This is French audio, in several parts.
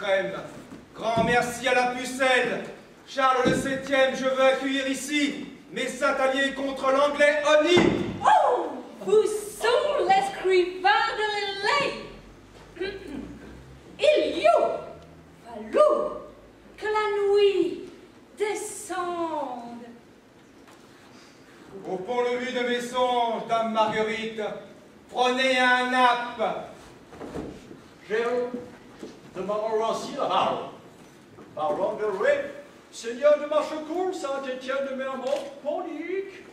crème. Grand merci à la pucelle. Charles le VIIe, je veux accueillir ici mes saints alliés contre l'anglais Oni. Oh, où sont les scribans de l'élève? Il y a fallu que la nuit descende. Au pont-levis de mes songes, dame Marguerite, prenez un nappe. Gilles de Montmorency-le-Hall, baron de Rouet, seigneur de Machecourt, Saint-Étienne de Mermont, Pondic.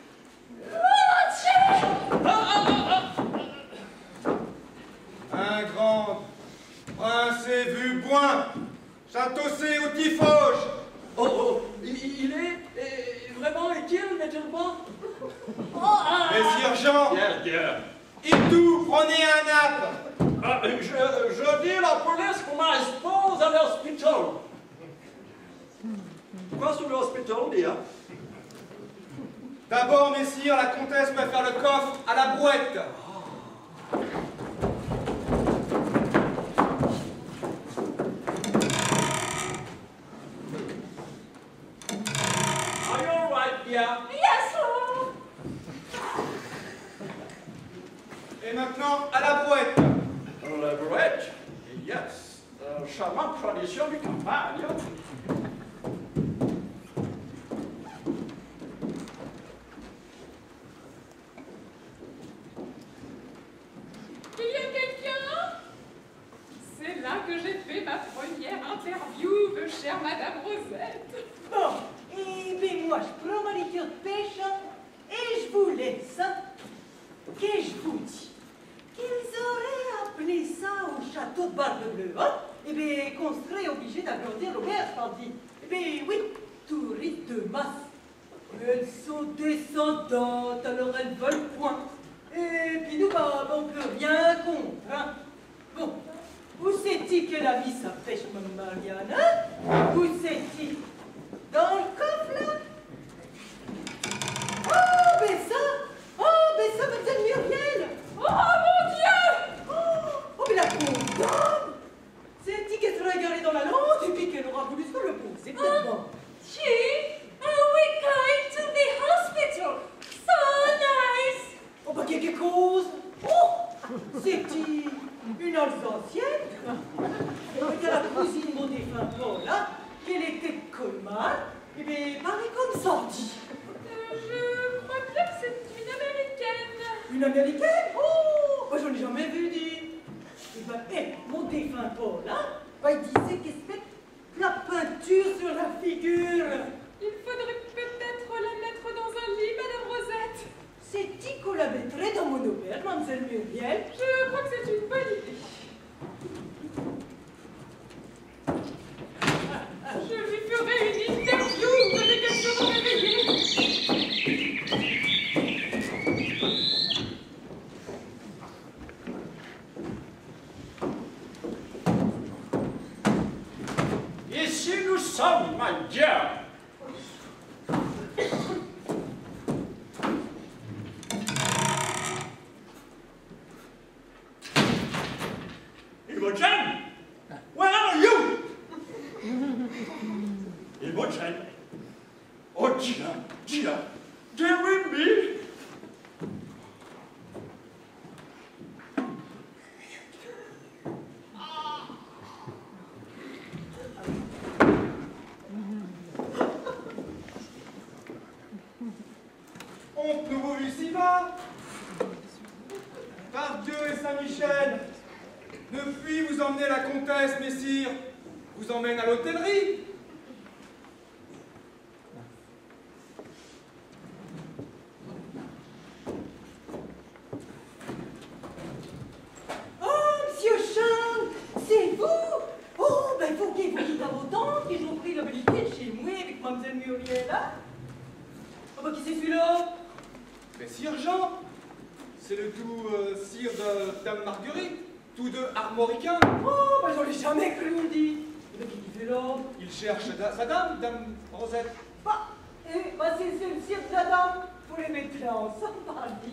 Un grand prince et vu point, châteaussé au Tifauge. Oh, il est vraiment est-il, n'est-il pas? Messire Jean, Bien. et tout, prenez un nappe. Je dis la police qu'on m'expose à l'hospital. Pourquoi sur l'hospital, dia? D'abord, messire, la comtesse peut faire le coffre à la brouette. Are you all right, dia? Yes, Lord. Et maintenant, à la brouette. La brouette? Yes. Charmante tradition du campagne. Il y a quelqu'un? C'est là que j'ai fait ma première interview, chère Madame Rosette. Bon, et bien moi je prends ma liqueur de pêche et je vous laisse. Qu'est-ce que je vous dis? Qu'ils auraient appelé ça au château de Barbe-Bleue, hein? Eh bien, qu'on serait obligé d'agrandir l'auberge, tandis. Eh bien, oui, touristes de masse. Elles sont descendantes, alors elles veulent point. Et puis nous, bah, on peut rien contre, hein? Bon, où c'est-il qu'elle a mis sa pêche, Mme Marianne, hein? Où c'est-il? Dans le coffre, là? Oh, ben ça, mademoiselle Muriel! Oh mon Dieu! Oh, mais la pauvre dame! C'est-il qu'elle sera égarée dans la lande et puis qu'elle aura voulu se reposer, peut-être bon. Gee, we're going to the hospital. So nice. Oh, bah, quelque chose! Oh! C'est-il une Alsacienne? Il y a la cousine de mon défunt Paul, hein? Qu'elle était de Colmar. Eh bien, pareil comme sortie. Je crois bien que c'est une Américaine. Une Américaine? Oh! Moi, j'en ai jamais vu, dit. Eh ben, mon défunt Paul, hein? Ben, il disait qu'est-ce que la peinture sur la figure. Il faudrait peut-être la mettre dans un lit, Madame Rosette. C'est-il qu'on la mettrait dans mon auberge, mademoiselle Muriel? Je crois que c'est une bonne idée. Je lui ferai une interview, vous avez quelque chose à réveiller. Ici nous sommes, ma dear. Imogen, where are you? Imogen, oh dear, dear me. Honte nous vous vu si bas. Par Dieu et Saint-Michel, ne puis vous emmener la comtesse, messire, vous emmène à l'hôtellerie. Oh, monsieur Charles, c'est vous? Oh, ben, faut qu'il vous dise à vos tantes qu'ils ont pris l'habilité de chez moi avec mademoiselle Muriel, hein? Oh, ben, qui c'est celui-là? Messire Jean, c'est le tout sire de Dame Marguerite, tous deux armoricains. Oh, ben, j'en ai jamais cru, on dit. Eh ben, qui fait l'homme? Il cherche sa dame, Dame Rosette. Bah, bah, c'est le cirque de la dame. Faut les mettre là ensemble, pardi.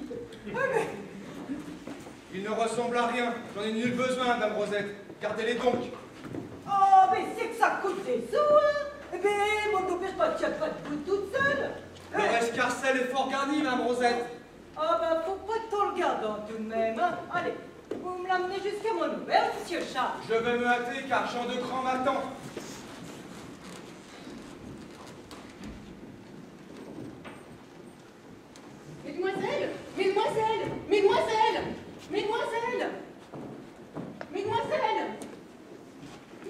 Il ne ressemble à rien, j'en ai nul besoin, Dame Rosette. Gardez-les donc. Oh, mais ça coûte des sous, hein. Eh bien, mon n'empêche pas de tiens pas debout toute seule. Le escarcelle est fort garni, Mme Rosette. Ah ben, faut pas trop regardant tout de même, hein. Allez, vous me l'amenez jusqu'à mon auberge, monsieur Charles. Je vais me hâter car Jean de Cran m'attend. Mesdemoiselles, mesdemoiselles, mesdemoiselles, mesdemoiselles, mesdemoiselles,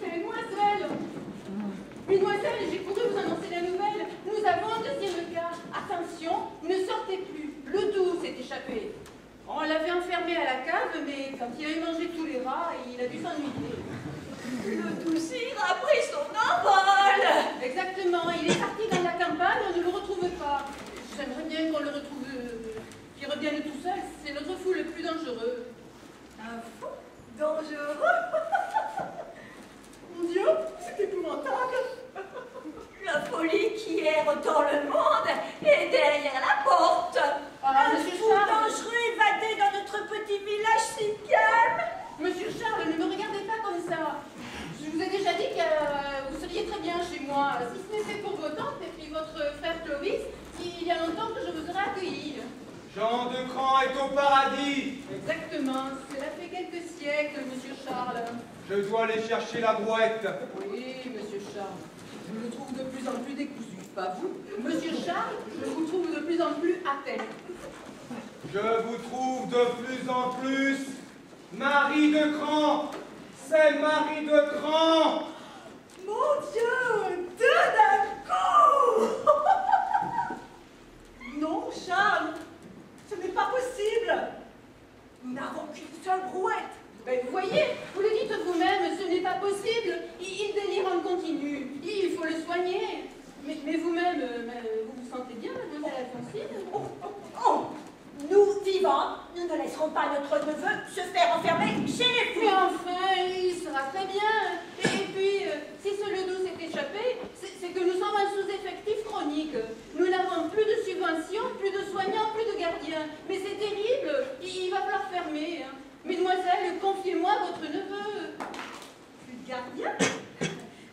mesdemoiselles, mesdemoiselles, j'ai couru vous annoncer la nouvelle. Nous avons un deuxième cas. Attention, ne sortez plus. Le doux s'est échappé. On l'avait enfermé à la cave, mais quand il avait mangé tous les rats, il a dû s'ennuyer. Le dousir a pris son envol. Exactement, il est parti dans la campagne, on ne le retrouve pas. J'aimerais bien qu'on le retrouve, qu'il revienne tout seul. C'est notre fou le plus dangereux. Un fou dangereux. Mon Dieu, c'est épouvantable. La folie qui erre dans le monde est derrière la porte. Ah, Un monsieur fou Charles. dangereux évadé dans notre petit village si calme. Monsieur Charles, ne me regardez pas comme ça. Je vous ai déjà dit que vous seriez très bien chez moi. Si ce n'était pour vos tantes et puis votre frère Clovis, il y a longtemps que je vous aurais accueilli. Jean de Cran est au paradis. Exactement, cela fait quelques siècles, monsieur Charles. Je dois aller chercher la brouette. Oui, monsieur Charles. Je le trouve de plus en plus décousu, pas vous? Monsieur Charles, je vous trouve de plus en plus atteint. Je vous trouve de plus en plus Marie de Cran. C'est Marie de Cran. Mon Dieu, deux d'un coup. Non, Charles, ce n'est pas possible. Nous n'avons qu'une seule brouette. Ben, vous voyez, vous le dites vous-même, ce n'est pas possible. Il délire en continu. Il faut le soigner. Mais vous-même, vous vous sentez bien, mademoiselle Alphonsine? Oh, nous vivants, nous ne laisserons pas notre neveu se faire enfermer chez les fous. Mais enfin, il sera très bien. Et puis, si ce Ledoux s'est échappé, c'est que nous sommes un sous-effectif chronique. Nous n'avons plus de subventions, plus de soignants, plus de gardiens. Mais c'est terrible, il va falloir fermer. Mesdemoiselles, confiez-moi votre neveu. Plus de gardien.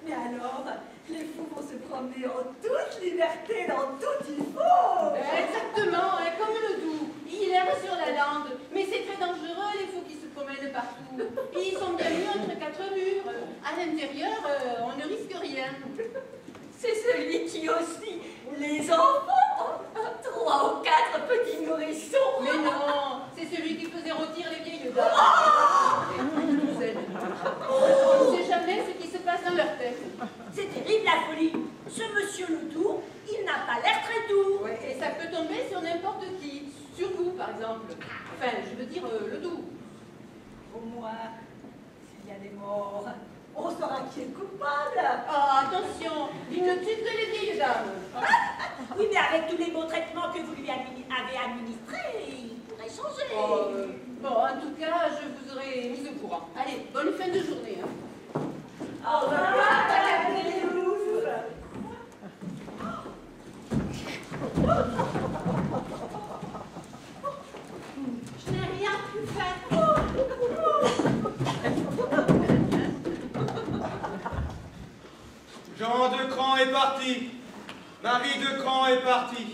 Mais alors, les fous vont se promener en toute liberté dans tout il faut. Exactement, comme le doux. Il erre sur la lande, mais c'est très dangereux les fous qui se promènent partout. Ils sont bien mis entre quatre murs. À l'intérieur, on ne risque rien. C'est celui qui aussi les enfants. 3 ou 4 petits nourrissons. Mais non, c'est celui qui faisait rôtir les vieilles dames. On ne sait jamais ce qui se passe dans leur tête. C'est terrible la folie. Ce monsieur Ledoux, il n'a pas l'air très doux. Ouais, et ça peut tomber sur n'importe qui. Sur vous, par exemple. Enfin, je veux dire Ledoux. Au moins, s'il y a des morts, on saura qui est coupable. Ah, attention, il ne tue que les vieilles dames. Oui, mais avec tous les bons traitements que vous lui avez administrés, il pourrait changer. Bon, en tout cas, je vous aurai mis au courant. Allez, bonne fin de journée. Au revoir, madame Delouf. Je n'ai rien pu faire. Jean de Cran est parti. Marie de Cran est partie.